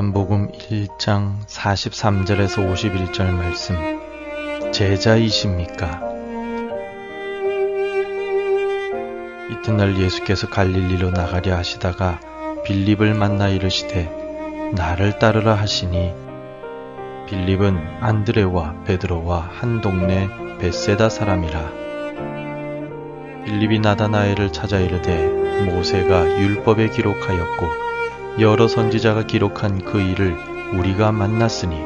요한복음 1장 43절에서 51절 말씀. 제자이십니까? 이튿날 예수께서 갈릴리로 나가려 하시다가 빌립을 만나 이르시되 나를 따르라 하시니, 빌립은 안드레와 베드로와 한 동네 벳세다 사람이라. 빌립이 나다나엘을 찾아 이르되 모세가 율법에 기록하였고 여러 선지자가 기록한 그 일을 우리가 만났으니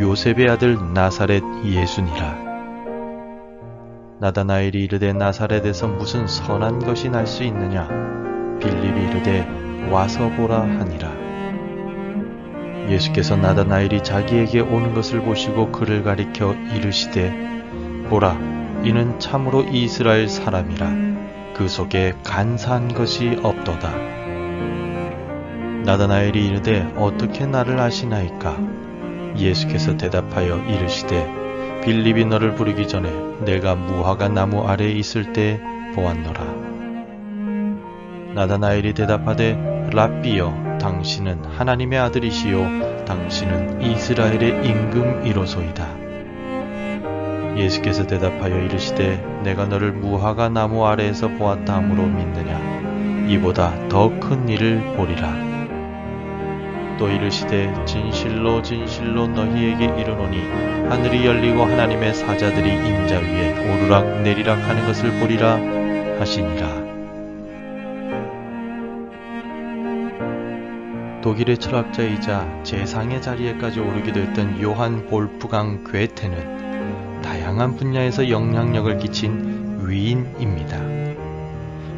요셉의 아들 나사렛 예수니라. 나다나엘이 이르되 나사렛에서 무슨 선한 것이 날 수 있느냐? 빌립이 이르되 와서 보라 하니라. 예수께서 나다나엘이 자기에게 오는 것을 보시고 그를 가리켜 이르시되 보라, 이는 참으로 이스라엘 사람이라. 그 속에 간사한 것이 없도다. 나다나엘이 이르되 어떻게 나를 아시나이까? 예수께서 대답하여 이르시되 빌립이 너를 부르기 전에 내가 무화과 나무 아래에 있을 때 보았노라. 나다나엘이 대답하되 랍비여, 당신은 하나님의 아들이시요 당신은 이스라엘의 임금이로소이다. 예수께서 대답하여 이르시되 내가 너를 무화과 나무 아래에서 보았다 함으로 믿느냐? 이보다 더 큰 일을 보리라. 또 이르시되 진실로 진실로 너희에게 이르노니 하늘이 열리고 하나님의 사자들이 임자 위에 오르락 내리락 하는 것을 보리라 하시니라. 독일의 철학자이자 재상의 자리에까지 오르기도 했던 요한 볼프강 괴테는 다양한 분야에서 영향력을 끼친 위인입니다.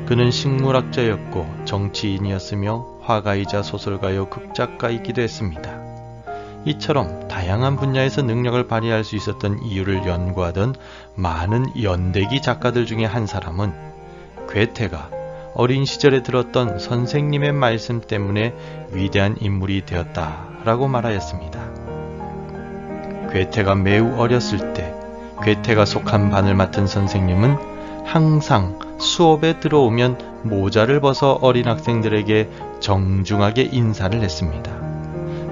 그는 식물학자였고 정치인이었으며 화가이자 소설가요 극작가이기도 했습니다. 이처럼 다양한 분야에서 능력을 발휘할 수 있었던 이유를 연구하던 많은 연대기 작가들 중에 한 사람은 괴테가 어린 시절에 들었던 선생님의 말씀 때문에 위대한 인물이 되었다라고 말하였습니다. 괴테가 매우 어렸을 때 괴테가 속한 반을 맡은 선생님은 항상 수업에 들어오면 모자를 벗어 어린 학생들에게 정중하게 인사를 했습니다.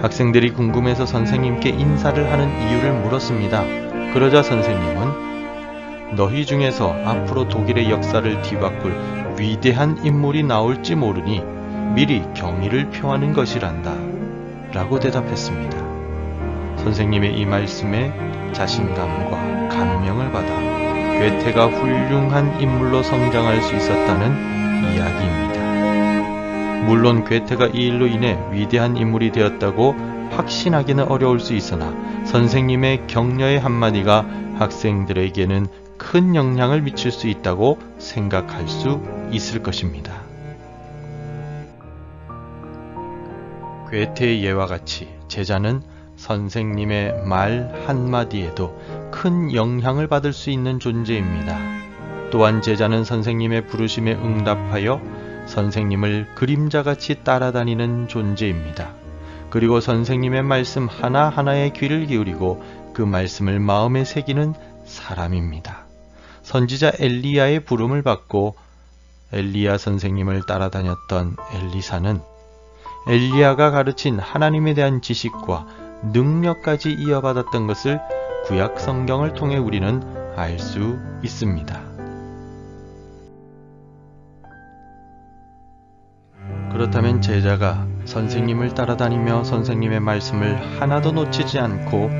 학생들이 궁금해서 선생님께 인사를 하는 이유를 물었습니다. 그러자 선생님은 너희 중에서 앞으로 독일의 역사를 뒤바꿀 위대한 인물이 나올지 모르니 미리 경의를 표하는 것이란다 라고 대답했습니다. 선생님의 이 말씀에 자신감과 감명을 받아 괴테가 훌륭한 인물로 성장할 수 있었다는 이야기입니다. 물론 괴테가 이 일로 인해 위대한 인물이 되었다고 확신하기는 어려울 수 있으나 선생님의 격려의 한마디가 학생들에게는 큰 영향을 미칠 수 있다고 생각할 수 있을 것입니다. 괴테의 예와 같이 제자는 선생님의 말 한마디에도 큰 영향을 받을 수 있는 존재입니다. 또한 제자는 선생님의 부르심에 응답하여 선생님을 그림자같이 따라다니는 존재입니다. 그리고 선생님의 말씀 하나하나에 귀를 기울이고 그 말씀을 마음에 새기는 사람입니다. 선지자 엘리야의 부름을 받고 엘리야 선생님을 따라다녔던 엘리사는 엘리야가 가르친 하나님에 대한 지식과 능력까지 이어받았던 것을 구약 성경을 통해 우리는 알 수 있습니다. 그렇다면 제자가 선생님을 따라다니며 선생님의 말씀을 하나도 놓치지 않고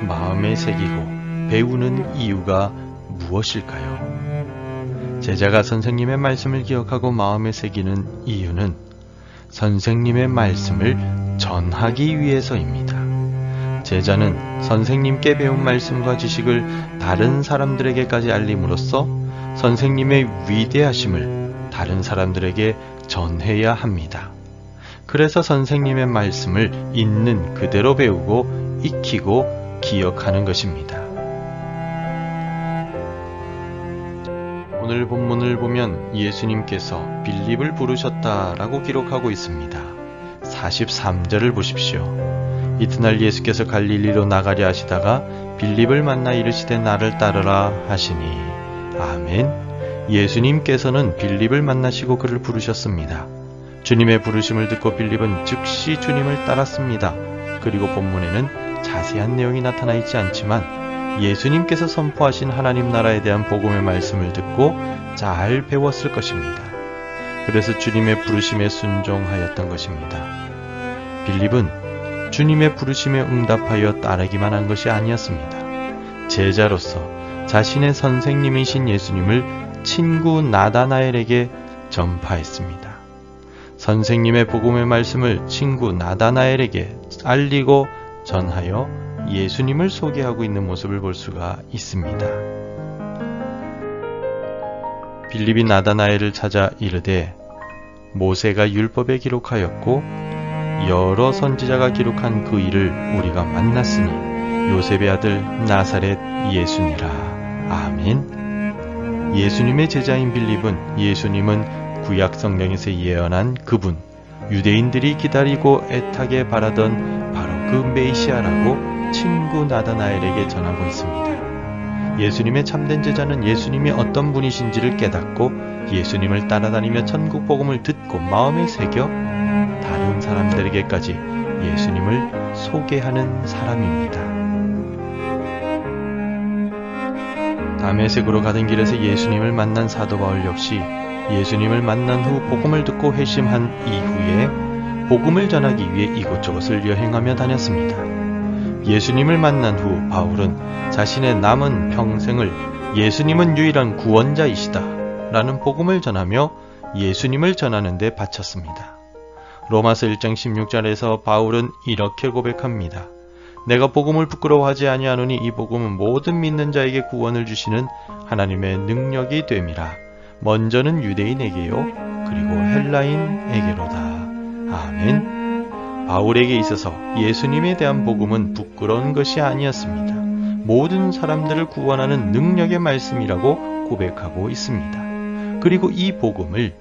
마음에 새기고 배우는 이유가 무엇일까요? 제자가 선생님의 말씀을 기억하고 마음에 새기는 이유는 선생님의 말씀을 전하기 위해서입니다. 제자는 선생님께 배운 말씀과 지식을 다른 사람들에게까지 알림으로써 선생님의 위대하심을 다른 사람들에게 전해야 합니다. 그래서 선생님의 말씀을 있는 그대로 배우고 익히고 기억하는 것입니다. 오늘 본문을 보면 예수님께서 빌립을 부르셨다라고 기록하고 있습니다. 43절을 보십시오. 이튿날 예수께서 갈릴리로 나가려 하시다가 빌립을 만나 이르시되 나를 따르라 하시니. 아멘. 예수님께서는 빌립을 만나시고 그를 부르셨습니다. 주님의 부르심을 듣고 빌립은 즉시 주님을 따랐습니다. 그리고 본문에는 자세한 내용이 나타나 있지 않지만 예수님께서 선포하신 하나님 나라에 대한 복음의 말씀을 듣고 잘 배웠을 것입니다. 그래서 주님의 부르심에 순종하였던 것입니다. 빌립은 주님의 부르심에 응답하여 따르기만 한 것이 아니었습니다. 제자로서 자신의 선생님이신 예수님을 친구 나다나엘에게 전파했습니다. 선생님의 복음의 말씀을 친구 나다나엘에게 알리고 전하여 예수님을 소개하고 있는 모습을 볼 수가 있습니다. 빌립이 나다나엘을 찾아 이르되 모세가 율법에 기록하였고 여러 선지자가 기록한 그 일을 우리가 만났으니 요셉의 아들 나사렛 예수니라. 아멘. 예수님의 제자인 빌립은 예수님은 구약 성경에서 예언한 그분, 유대인들이 기다리고 애타게 바라던 바로 그 메시아라고 친구 나다나엘에게 전하고 있습니다. 예수님의 참된 제자는 예수님이 어떤 분이신지를 깨닫고 예수님을 따라다니며 천국 복음을 듣고 마음에 새겨 다른 사람들에게까지 예수님을 소개하는 사람입니다. 다메섹으로 가던 길에서 예수님을 만난 사도 바울 역시 예수님을 만난 후 복음을 듣고 회심한 이후에 복음을 전하기 위해 이곳저곳을 여행하며 다녔습니다. 예수님을 만난 후 바울은 자신의 남은 평생을 예수님은 유일한 구원자이시다 라는 복음을 전하며 예수님을 전하는 데 바쳤습니다. 로마서 1장 16절에서 바울은 이렇게 고백합니다. 내가 복음을 부끄러워하지 아니하노니 이 복음은 모든 믿는 자에게 구원을 주시는 하나님의 능력이 됨이라. 먼저는 유대인에게요 그리고 헬라인에게로다. 아멘. 바울에게 있어서 예수님에 대한 복음은 부끄러운 것이 아니었습니다. 모든 사람들을 구원하는 능력의 말씀이라고 고백하고 있습니다. 그리고 이 복음을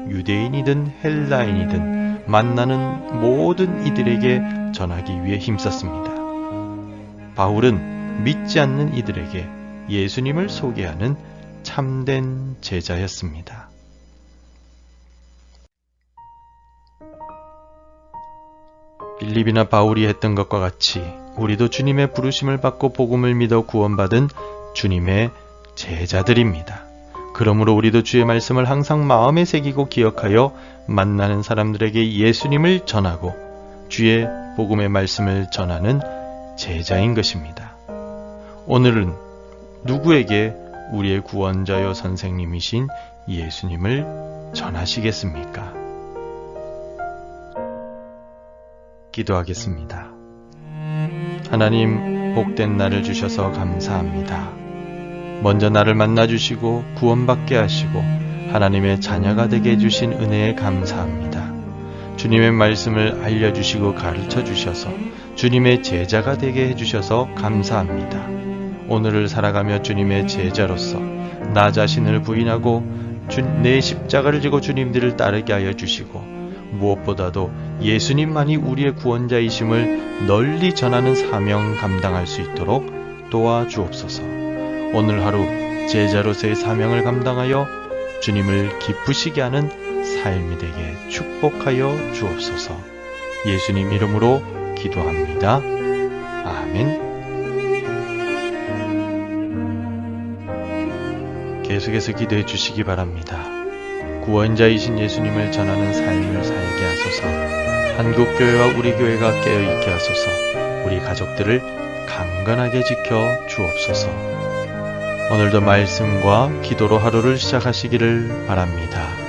유대인이든 헬라인이든 만나는 모든 이들에게 전하기 위해 힘썼습니다. 바울은 믿지 않는 이들에게 예수님을 소개하는 참된 제자였습니다. 빌립이나 바울이 했던 것과 같이 우리도 주님의 부르심을 받고 복음을 믿어 구원받은 주님의 제자들입니다. 그러므로 우리도 주의 말씀을 항상 마음에 새기고 기억하여 만나는 사람들에게 예수님을 전하고 주의 복음의 말씀을 전하는 제자인 것입니다. 오늘은 누구에게 우리의 구원자여 선생님이신 예수님을 전하시겠습니까? 기도하겠습니다. 하나님, 복된 날을 주셔서 감사합니다. 먼저 나를 만나주시고 구원받게 하시고 하나님의 자녀가 되게 해주신 은혜에 감사합니다. 주님의 말씀을 알려주시고 가르쳐주셔서 주님의 제자가 되게 해주셔서 감사합니다. 오늘을 살아가며 주님의 제자로서 나 자신을 부인하고 내 십자가를 지고 주님들을 따르게 하여 주시고 무엇보다도 예수님만이 우리의 구원자이심을 널리 전하는 사명 감당할 수 있도록 도와주옵소서. 오늘 하루 제자로서의 사명을 감당하여 주님을 기쁘시게 하는 삶이 되게 축복하여 주옵소서. 예수님 이름으로 기도합니다. 아멘. 계속해서 기도해 주시기 바랍니다. 구원자이신 예수님을 전하는 삶을 살게 하소서. 한국교회와 우리 교회가 깨어있게 하소서. 우리 가족들을 강건하게 지켜 주옵소서. 오늘도 말씀과 기도로 하루를 시작하시기를 바랍니다.